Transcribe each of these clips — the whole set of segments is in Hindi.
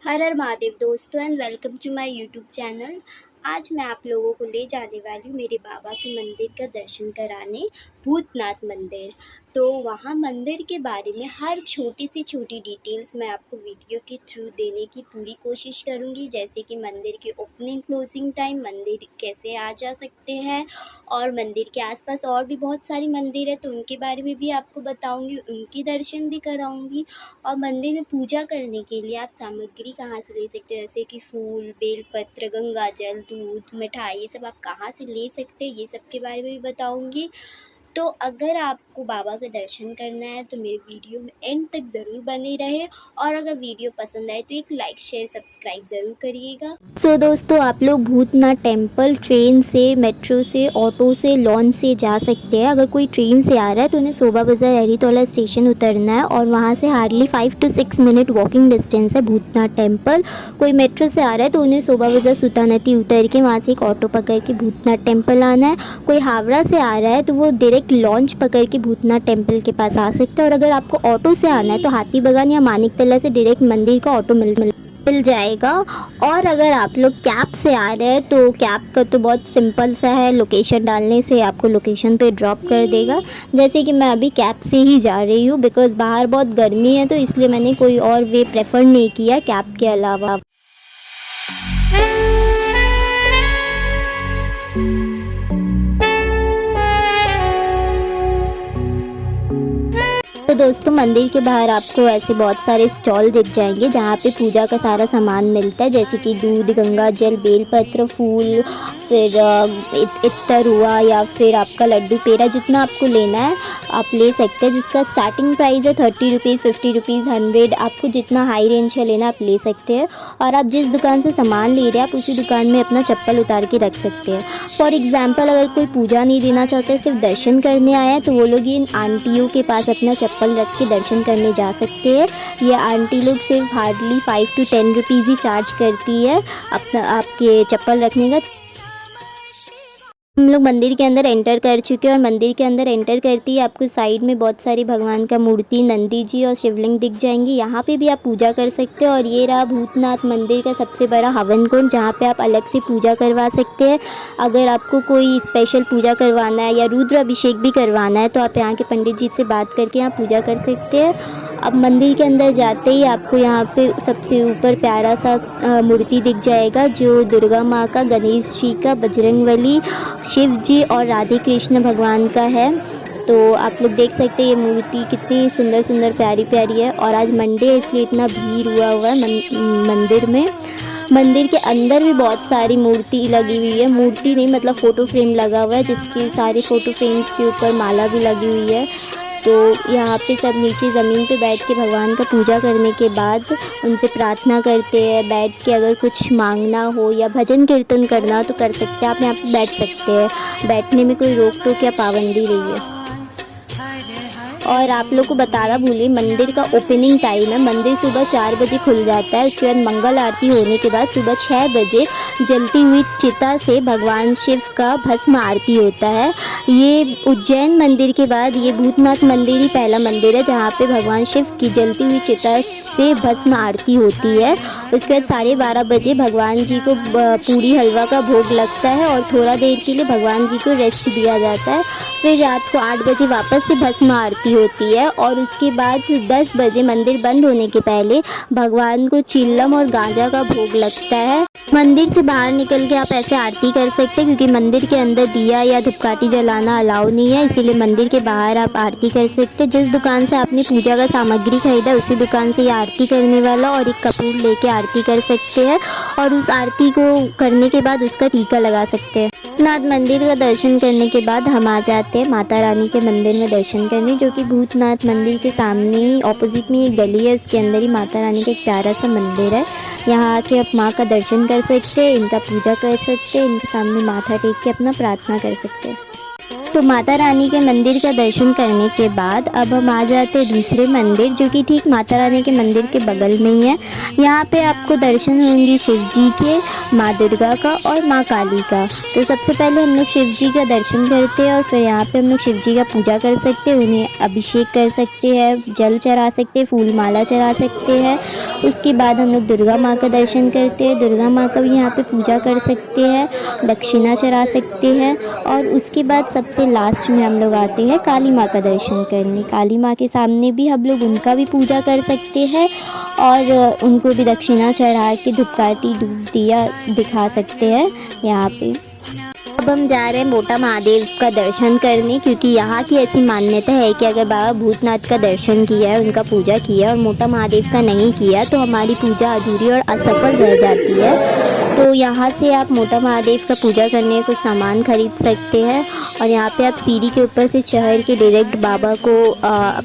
हर हर महादेव दोस्तों and welcome to my YouTube channel. आज मैं आप लोगों को ले जाने वाली हूँ मेरे बाबा के मंदिर का दर्शन कराने, भूतनाथ मंदिर। तो वहाँ मंदिर के बारे में हर छोटी से छोटी डिटेल्स मैं आपको वीडियो के थ्रू देने की पूरी कोशिश करूँगी, जैसे कि मंदिर की ओपनिंग क्लोजिंग टाइम, मंदिर कैसे आ जा सकते हैं और मंदिर के आसपास और भी बहुत सारी मंदिर है तो उनके बारे में भी आपको बताऊँगी, उनके दर्शन भी कराऊँगी। और मंदिर में पूजा करने के लिए आप सामग्री कहाँ से ले सकते हो, जैसे कि फूल, बेलपत्र, गंगा जल, दूध, मिठाई, ये सब आप कहाँ से ले सकते हैं, ये सब के बारे में भी बताऊँगी। तो अगर आपको बाबा का दर्शन करना है तो मेरे वीडियो में एंड तक ज़रूर बने रहे और अगर वीडियो पसंद आए तो एक लाइक शेयर सब्सक्राइब ज़रूर करिएगा। सो दोस्तों, आप लोग भूतनाथ टेम्पल ट्रेन से, मेट्रो से, ऑटो से, लॉन्च से जा सकते हैं। अगर कोई ट्रेन से आ रहा है तो उन्हें शोभा बाज़ार एरीतोला स्टेशन उतरना है और वहाँ से hardly 5 to 6 minute walking distance है भूतनाथ टेम्पल। कोई मेट्रो से आ रहा है तो उन्हें शोभा बाज़ार सुतानती उतर के वहाँ से एक ऑटो पकड़ के भूतनाथ टेम्पल आना है। कोई हावड़ा से आ रहा है तो वो डायरेक्ट लॉन्च पकड़ के भूतनाथ टेम्पल के पास आ सकते हैं। और अगर आपको ऑटो से आना है तो हाथी बागान या मानिकतला से डायरेक्ट मंदिर का ऑटो मिल जाएगा। और अगर आप लोग कैब से आ रहे हैं तो कैब का तो बहुत सिंपल सा है, लोकेशन डालने से आपको लोकेशन पे ड्रॉप कर देगा। जैसे कि मैं अभी कैब से ही जा रही हूँ बिकॉज़ बाहर बहुत गर्मी है तो इसलिए मैंने कोई और वे प्रेफर नहीं किया कैब के अलावा। तो दोस्तों, मंदिर के बाहर आपको ऐसे बहुत सारे स्टॉल दिख जाएंगे जहाँ पे पूजा का सारा सामान मिलता है, जैसे कि दूध, गंगा जल, बेलपत्र, फूल, फिर इत्तर हुआ या फिर आपका लड्डू पेड़ा, जितना आपको लेना है आप ले सकते हैं। जिसका स्टार्टिंग प्राइस है 30 रुपीज़, 50 रुपीज़, 100। आपको जितना हाई रेंज का लेना आप ले सकते हैं। और आप जिस दुकान से सामान ले रहे हैं आप उसी दुकान में अपना चप्पल उतार के रख सकते हैं। फॉर एग्जाम्पल, अगर कोई पूजा नहीं देना चाहते, सिर्फ दर्शन करने आया है, तो वो लोग इन आंटियों के पास अपना चप्पल रख के दर्शन करने जा सकते हैं। ये आंटी लोग सिर्फ hardly 5 to 10 rupees he charge करती है अपना आपके चप्पल रखने का। हम लोग मंदिर के अंदर एंटर कर चुके हैं और मंदिर के अंदर एंटर करती ही आपको साइड में बहुत सारी भगवान का मूर्ति, नंदी जी और शिवलिंग दिख जाएंगी। यहाँ पे भी आप पूजा कर सकते हो। और ये रहा भूतनाथ मंदिर का सबसे बड़ा हवन कुंड, जहाँ पे आप अलग से पूजा करवा सकते हैं। अगर आपको कोई स्पेशल पूजा करवाना है या रुद्र अभिषेक भी करवाना है तो आप यहाँ के पंडित जी से बात करके यहाँ पूजा कर सकते हैं। अब मंदिर के अंदर जाते ही आपको यहाँ पे सबसे ऊपर प्यारा सा मूर्ति दिख जाएगा, जो दुर्गा माँ का, गणेश जी का, बजरंगबली, शिव जी और राधे कृष्ण भगवान का है। तो आप लोग देख सकते हैं ये मूर्ति कितनी सुंदर सुंदर प्यारी प्यारी है। और आज मंडे है इसलिए इतना भीड़ हुआ हुआ है मंदिर में। मंदिर के अंदर भी बहुत सारी मूर्ति लगी हुई है, मूर्ति नहीं मतलब फ़ोटो फ्रेम लगा हुआ है, जिसकी सारी फ़ोटो फ्रेम्स के ऊपर माला भी लगी हुई है। तो यहाँ पे सब नीचे ज़मीन पे बैठ के भगवान का पूजा करने के बाद उनसे प्रार्थना करते हैं। बैठ के अगर कुछ मांगना हो या भजन कीर्तन करना हो तो कर सकते हैं, आप यहाँ पे बैठ सकते हैं। बैठने में कोई रोक टोक या पाबंदी नहीं है। और आप लोग को बताना भूलिए, मंदिर का ओपनिंग टाइम है, मंदिर सुबह 4 बजे खुल जाता है। उसके बाद मंगल आरती होने के बाद सुबह 6 बजे जलती हुई चिता से भगवान शिव का भस्म आरती होता है। ये उज्जैन मंदिर के बाद ये भूतनाथ मंदिर ही पहला मंदिर है जहाँ पे भगवान शिव की जलती हुई चिता से भस्म आरती होती है। उसके बाद 12:30 बजे भगवान जी को पूरी हलवा का भोग लगता है और थोड़ा देर के लिए भगवान जी को रेस्ट दिया जाता है। फिर रात को 8 बजे वापस से भस्म आरती होती है और उसके बाद 10 बजे मंदिर बंद होने के पहले भगवान को चिल्लम और गांजा का भोग लगता है। मंदिर से बाहर निकल के आप ऐसे आरती कर सकते हैं, क्योंकि मंदिर के अंदर दिया या धूपकाठी जलाना अलाउ नहीं है, इसीलिए मंदिर के बाहर आप आरती कर सकते हैं। जिस दुकान से आपने पूजा का सामग्री खरीदा उसी दुकान से ये आरती करने वाला और एक कपूर लेके आरती कर सकते हैं और उस आरती को करने के बाद उसका टीका लगा सकते हैं। भूतनाथ मंदिर का दर्शन करने के बाद हम आ जाते हैं माता रानी के मंदिर में दर्शन करने, जो कि भूतनाथ मंदिर के सामने ही ऑपोजिट में एक गली है, उसके अंदर ही माता रानी का एक प्यारा सा मंदिर है। यहाँ आके आप माँ का दर्शन कर सकते हैं, इनका पूजा कर सकते हैं, इनके सामने माथा टेक के अपना प्रार्थना कर सकते हैं। तो माता रानी के मंदिर का दर्शन करने के बाद अब हम आ जाते हैं दूसरे मंदिर, जो कि ठीक माता रानी के मंदिर के बगल में ही है। यहाँ पे आपको दर्शन होंगे शिव जी के, माँ दुर्गा का और माँ काली का। तो सबसे पहले हम लोग शिव जी का दर्शन करते हैं और फिर यहाँ पे हम लोग शिव जी का पूजा कर सकते हैं, उन्हें अभिषेक कर सकते हैं, जल चढ़ा सकते हैं, फूल माला चढ़ा सकते हैं। उसके बाद हम लोग दुर्गा माँ का दर्शन करते हैं, दुर्गा माँ का भी यहाँ पे पूजा कर सकते हैं, दक्षिणा चढ़ा सकते हैं। और उसके बाद सबसे लास्ट में हम लोग आते हैं काली माँ का दर्शन करने। काली माँ के सामने भी हम लोग उनका भी पूजा कर सकते हैं और उनको भी दक्षिणा चढ़ा के धूपकाठी धूप दिया दिखा सकते हैं यहाँ पे। अब हम जा रहे हैं मोटा महादेव का दर्शन करने, क्योंकि यहाँ की ऐसी मान्यता है कि अगर बाबा भूतनाथ का दर्शन किया है, उनका पूजा किया और मोटा महादेव का नहीं किया तो हमारी पूजा अधूरी और असफल रह जाती है। तो यहाँ से आप मोटा महादेव का पूजा करने को सामान खरीद सकते हैं और यहाँ पे आप सीढ़ी के ऊपर से चढ़ के डायरेक्ट बाबा को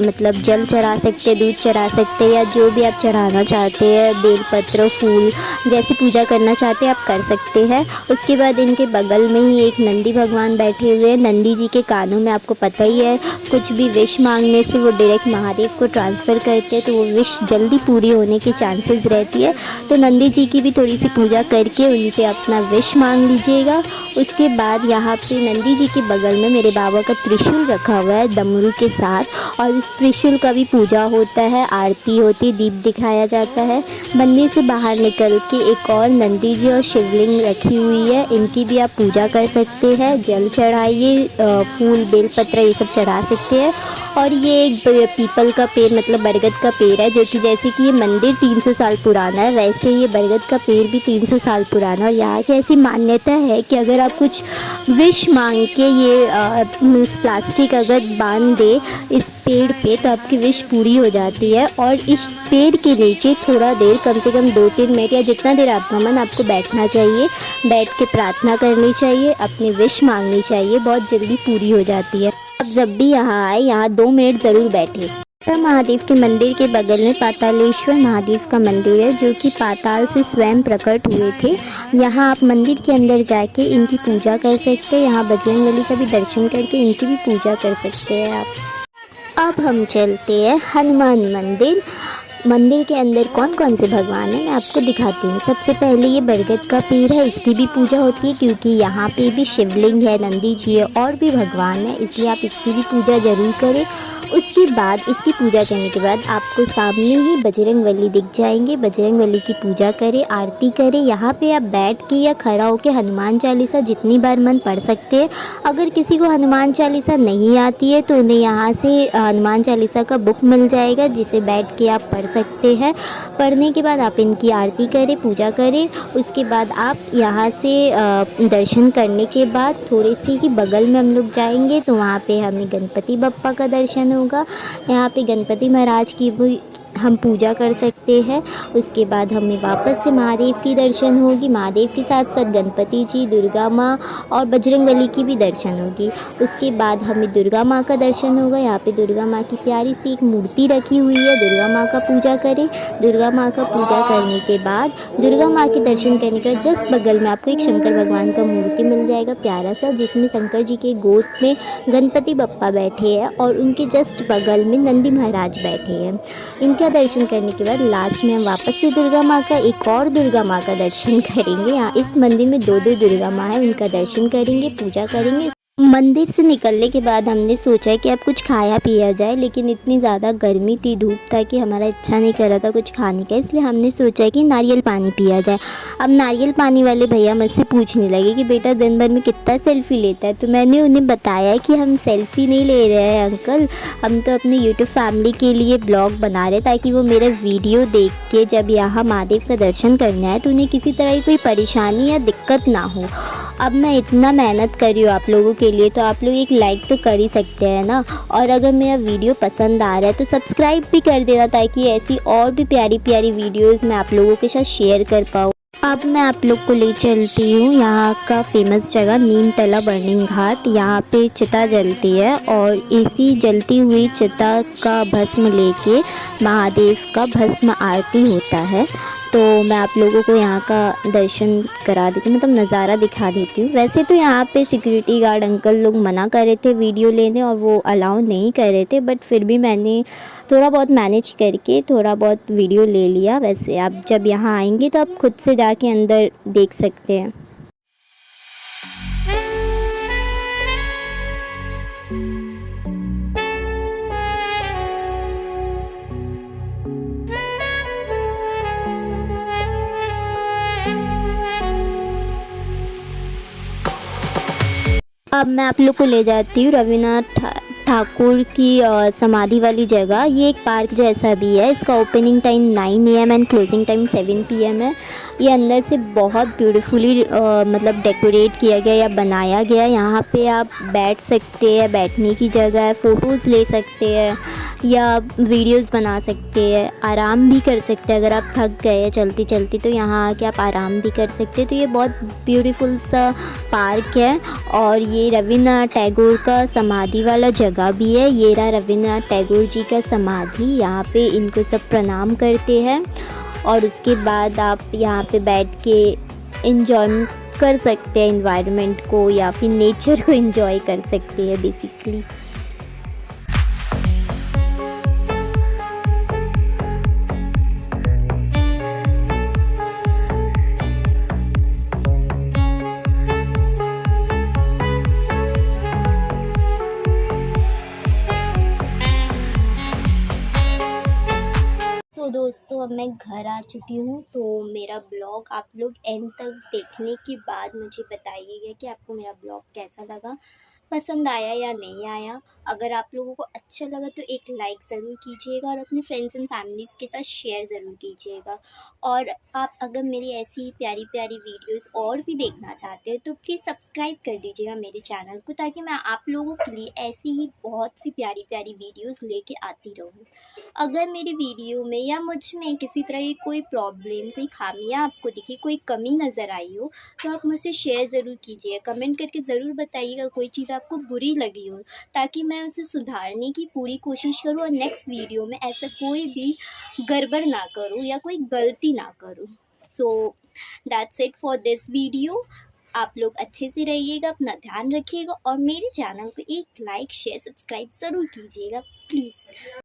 मतलब जल चढ़ा सकते हैं, दूध चढ़ा सकते हैं, या जो भी आप चढ़ाना चाहते हैं, बेलपत्र, फूल, जैसी पूजा करना चाहते हैं आप कर सकते हैं। उसके बाद इनके बगल में ही एक नंदी भगवान बैठे हुए हैं। नंदी जी के कानों में आपको पता ही है, कुछ भी विश मांगने से वो डायरेक्ट महादेव को ट्रांसफ़र करते हैं, तो वो विश जल्दी पूरी होने की चांसेस रहती है। तो नंदी जी की भी थोड़ी सी पूजा करके उनसे अपना विश मांग लीजिएगा। उसके बाद यहाँ पे नंदी जी के बगल में मेरे बाबा का त्रिशूल रखा हुआ है डमरू के साथ, और इस त्रिशूल का भी पूजा होता है, आरती होती, दीप दिखाया जाता है। मंदिर से बाहर निकल के एक और नंदी जी और शिवलिंग रखी हुई है, इनकी भी आप पूजा कर सकते हैं, जल चढ़ाइए, फूल बेलपत्र ये सब चढ़ा सकते हैं। और ये एक पीपल का पेड़ मतलब बरगद का पेड़ है, जो कि जैसे कि ये मंदिर 300 साल पुराना है, वैसे ये बरगद का पेड़ भी 300 साल पुराना। और यहाँ की ऐसी मान्यता है कि अगर आप कुछ विश मांग के ये प्लास्टिक अगर बांध दे इस पेड़ पे तो आपकी विश पूरी हो जाती है। और इस पेड़ के नीचे थोड़ा देर, कम से कम 2-3 मिनट या जितना देर आपका मन, आपको बैठना चाहिए, बैठ के प्रार्थना करनी चाहिए, अपनी विश मांगनी चाहिए, बहुत जल्दी पूरी हो जाती है। आप जब भी यहाँ आए, यहाँ 2 मिनट ज़रूर बैठे। महादेव के मंदिर के बगल में पातालेश्वर महादेव का मंदिर है, जो कि पाताल से स्वयं प्रकट हुए थे। यहाँ आप मंदिर के अंदर जाके इनकी पूजा कर सकते हैं, यहाँ बजरंगबली का भी दर्शन करके इनकी भी पूजा कर सकते हैं आप। अब हम चलते हैं हनुमान मंदिर। मंदिर के अंदर कौन कौन से भगवान हैं मैं आपको दिखाती हूँ। सबसे पहले ये बरगद का पेड़ है, इसकी भी पूजा होती है, क्योंकि यहाँ पे भी शिवलिंग है, नंदी जी है और भी भगवान है, इसलिए आप इसकी भी पूजा ज़रूर करें। उसके बाद इसकी पूजा करने के बाद आपको सामने ही बजरंगबली दिख जाएंगे, बजरंगबली की पूजा करें, आरती करें। यहाँ पे आप बैठ के या खड़ा होकर हनुमान चालीसा जितनी बार मन पढ़ सकते हैं। अगर किसी को हनुमान चालीसा नहीं आती है तो उन्हें यहाँ से हनुमान चालीसा का बुक मिल जाएगा, जिसे बैठ के आप पढ़ सकते हैं। पढ़ने के बाद आप इनकी आरती करें, पूजा करें। उसके बाद आप यहाँ से दर्शन करने के बाद थोड़े से ही बगल में हम लोग जाएंगे तो वहाँ पे हमें गणपति बप्पा का दर्शन होगा। यहाँ पे गणपति महाराज की भी हम पूजा कर सकते हैं। उसके बाद हमें वापस से महादेव की दर्शन होगी, महादेव के साथ साथ गणपति जी, दुर्गा माँ और बजरंगबली की भी दर्शन होगी। उसके बाद हमें दुर्गा माँ का दर्शन होगा। यहाँ पे दुर्गा माँ की प्यारी सी एक मूर्ति रखी हुई है, दुर्गा माँ का पूजा करें। दुर्गा माँ का पूजा करने के बाद दुर्गा माँ के दर्शन करने के जस्ट बगल में आपको एक शंकर भगवान का मूर्ति मिल जाएगा प्यारा सा, जिसमें शंकर जी के गोद में गणपति बप्पा बैठे हैं और उनके जस्ट बगल में नंदी महाराज बैठे हैं। इनका दर्शन करने के बाद लास्ट में हम वापस से दुर्गा माँ का एक और दुर्गा माँ का दर्शन करेंगे। यहाँ इस मंदिर में 2 दुर्गा माँ है, उनका दर्शन करेंगे, पूजा करेंगे। मंदिर से निकलने के बाद हमने सोचा कि अब कुछ खाया पिया जाए, लेकिन इतनी ज़्यादा गर्मी थी, धूप था कि हमारा इच्छा नहीं कर रहा था कुछ खाने का, इसलिए हमने सोचा कि नारियल पानी पिया जाए। अब नारियल पानी वाले भैया मुझसे पूछने लगे कि बेटा दिन भर में कितना सेल्फ़ी लेता है, तो मैंने उन्हें बताया कि हम सेल्फ़ी नहीं ले रहे हैं अंकल, हम तो अपने यूट्यूब फैमिली के लिए ब्लॉग बना रहे ताकि वो मेरा वीडियो देख के जब यहाँ महादेव का दर्शन करना है तो उन्हें किसी तरह की कोई परेशानी या दिक्कत ना हो। अब मैं इतना मेहनत कर रही हूँ आप लोगों के लिए, तो आप लोग एक लाइक तो कर ही सकते हैं ना। और अगर मेरा वीडियो पसंद आ रहा है तो सब्सक्राइब भी कर देना, ताकि ऐसी और भी प्यारी प्यारी वीडियोस मैं आप लोगों के साथ शेयर कर पाऊँ। अब मैं आप लोग को ले चलती हूँ यहाँ का फेमस जगह नीमतला बर्निंग घाट। यहाँ पे चिता जलती है और इसी जलती हुई चिता का भस्म लेके महादेव का भस्म आरती होता है। तो मैं आप लोगों को यहाँ का दर्शन करा देती हूँ, मतलब नज़ारा दिखा देती हूँ। वैसे तो यहाँ पे सिक्योरिटी गार्ड अंकल लोग मना कर रहे थे वीडियो लेने और वो अलाउ नहीं कर रहे थे, बट फिर भी मैंने थोड़ा बहुत मैनेज करके थोड़ा बहुत वीडियो ले लिया। वैसे आप जब यहाँ आएंगे तो आप खुद से जाके अंदर देख सकते हैं। अब मैं आप लोग को ले जाती हूँ ठाकुर की समाधि वाली जगह। ये एक पार्क जैसा भी है। इसका opening time 9 AM and closing time 7 PM है। ये अंदर से बहुत ब्यूटीफुली मतलब डेकोरेट किया गया या बनाया गया। यहाँ पे आप बैठ सकते हैं, बैठने की जगह है, फ़ोटोज़ ले सकते हैं या वीडियोस बना सकते हैं, आराम भी कर सकते हैं। अगर आप थक गए हैं चलती चलती तो यहाँ आके आप आराम भी कर सकते हैं। तो ये बहुत ब्यूटीफुल सा पार्क है। और ये रविन्द्रनाथ टैगोर का समाधि वाला जगह भी है। ये रहा रविन्द्रनाथ टैगोर जी का समाधि। यहाँ पे इनको सब प्रणाम करते हैं और उसके बाद आप यहाँ पे बैठ के एंजॉय कर सकते हैं इन्वायरमेंट को या फिर नेचर को एंजॉय कर सकते हैं बेसिकली। तो दोस्तों अब मैं घर आ चुकी हूँ। तो मेरा ब्लॉग आप लोग एंड तक देखने के बाद मुझे बताइएगा कि आपको मेरा ब्लॉग कैसा लगा, पसंद आया या नहीं आया। अगर आप लोगों को अच्छा लगा तो एक लाइक ज़रूर कीजिएगा और अपने फ्रेंड्स एंड फैमिलीज़ के साथ शेयर ज़रूर कीजिएगा। और आप अगर मेरी ऐसी प्यारी प्यारी वीडियोस और भी देखना चाहते हैं तो प्लीज़ सब्सक्राइब कर दीजिएगा मेरे चैनल को, ताकि मैं आप लोगों के लिए ऐसी ही बहुत सी प्यारी प्यारी वीडियोस लेके आती रहूँ। अगर मेरी वीडियो में या मुझ में किसी तरह की कोई प्रॉब्लम, कोई खामियां आपको दिखी, कोई कमी नज़र आई हो तो आप मुझसे शेयर ज़रूर कीजिए, कमेंट करके ज़रूर बताइएगा कोई चीज़ आपको बुरी लगी हो, ताकि मैं उसे सुधारने की पूरी कोशिश करूँ और नेक्स्ट वीडियो में ऐसा कोई भी गड़बड़ ना करूँ या कोई गलती ना करूँ। So that's it for this video. आप लोग अच्छे से रहिएगा, अपना ध्यान रखिएगा और मेरे चैनल को एक लाइक शेयर सब्सक्राइब ज़रूर कीजिएगा प्लीज़।